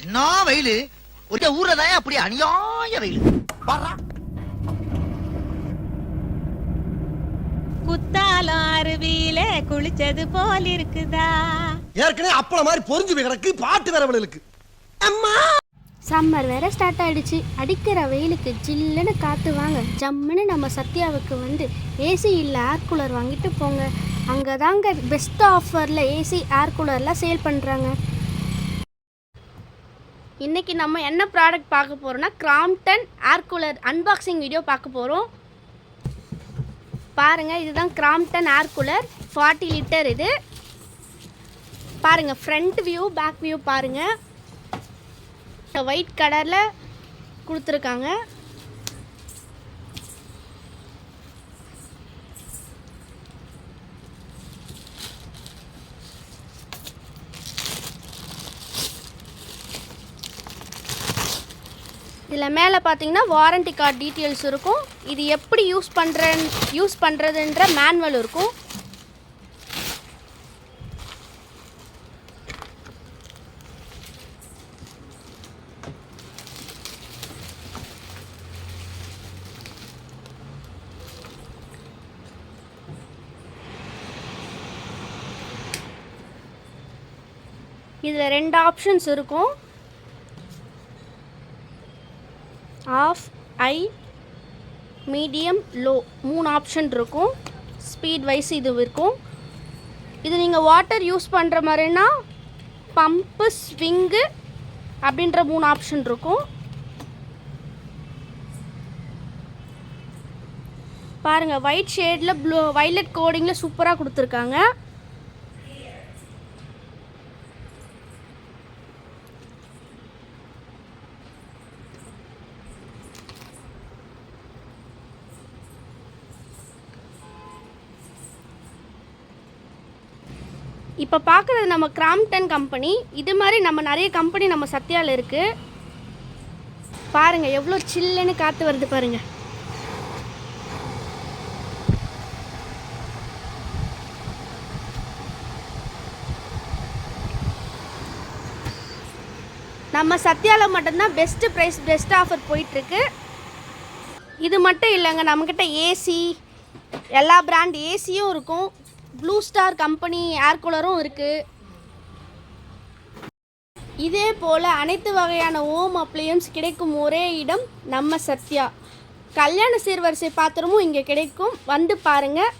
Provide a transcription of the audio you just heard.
என்ன வெயிலு ஒரு ஊர்லதான் அப்படி அநியாய வெயிலு. குத்தாலம் அருவியில குளிச்சது போல் இருக்குதா? ஏற்கனவே அப்பள மாதிரி பொறிஞ்சு போய் கிடக்கு, பாட்டு வேற இருக்கு. அம்மா சம்மர் வேற ஸ்டார்ட் ஆயிடுச்சு. அடிக்கிற வெயிலுக்கு ஜில்லுன்னு காற்று வாங்க ஜம்முன்னு நம்ம சத்யாவுக்கு வந்து ஏசி இல்லை ஏர் கூலர் வாங்கிட்டு போங்க. அங்கே தாங்க பெஸ்ட் ஆஃபரில் ஏசி ஏர் கூலர்லாம் சேல் பண்ணுறாங்க. இன்றைக்கி நம்ம என்ன ப்ராடக்ட் பார்க்க போகிறோன்னா Crompton air cooler unboxing video பார்க்க போகிறோம். பாருங்கள், இதுதான் கிராம்ப்டன் ஏர் கூலர் 40 லிட்டர். இது பாருங்கள், ஃப்ரண்ட் வியூ பேக் வியூ பாருங்கள். ஒயிட் கலரில் கொடுத்துருக்காங்க. இதில் மேலே பார்த்தீங்கன்னா வாரண்டி கார்டு டீட்டெயில்ஸ் இருக்கும். இது எப்படி யூஸ் பண்ணுறதுன்ற மேனுவல் இருக்கும். இதில் 2 ஆப்ஷன்ஸ் இருக்கும். Off, high, medium, low 3 option இருக்கும். ஸ்பீட் வைஸ் இது இருக்கும். இது நீங்கள் வாட்டர் யூஸ் பண்ணுற மாதிரினா பம்பு, ஸ்விங்கு அப்படின்ற 3 ஆப்ஷன் இருக்கும். பாருங்கள், ஒயிட் ஷேடில் ப்ளூ வைலட் கோடிங்கில் சூப்பராக கொடுத்துருக்காங்க. இப்போ பார்க்குறது நம்ம கிராம்ப்டன் கம்பெனி. இது மாதிரி நம்ம நிறைய கம்பெனி நம்ம சத்யாவில் இருக்குது. பாருங்கள் எவ்வளோ சில்லுன்னு காற்று வருது பாருங்கள். நம்ம சத்யாவில் மட்டும்தான் பெஸ்ட்டு ப்ரைஸ் பெஸ்ட் ஆஃபர் போயிட்டுருக்கு. இது மட்டும் இல்லைங்க, நம்மக்கிட்ட ஏசி எல்லா பிராண்ட் ஏசியும் இருக்கும். ப்ளூ ஸ்டார் கம்பெனி ஏர் கூலரும் இருக்குது. இதே போல் அனைத்து வகையான ஹோம் அப்ளையன்ஸ் கிடைக்கும் ஒரே இடம் நம்ம சத்யா. கல்யாண சீர்வரிசை பாத்திரமும் இங்கே கிடைக்கும். வந்து பாருங்கள்.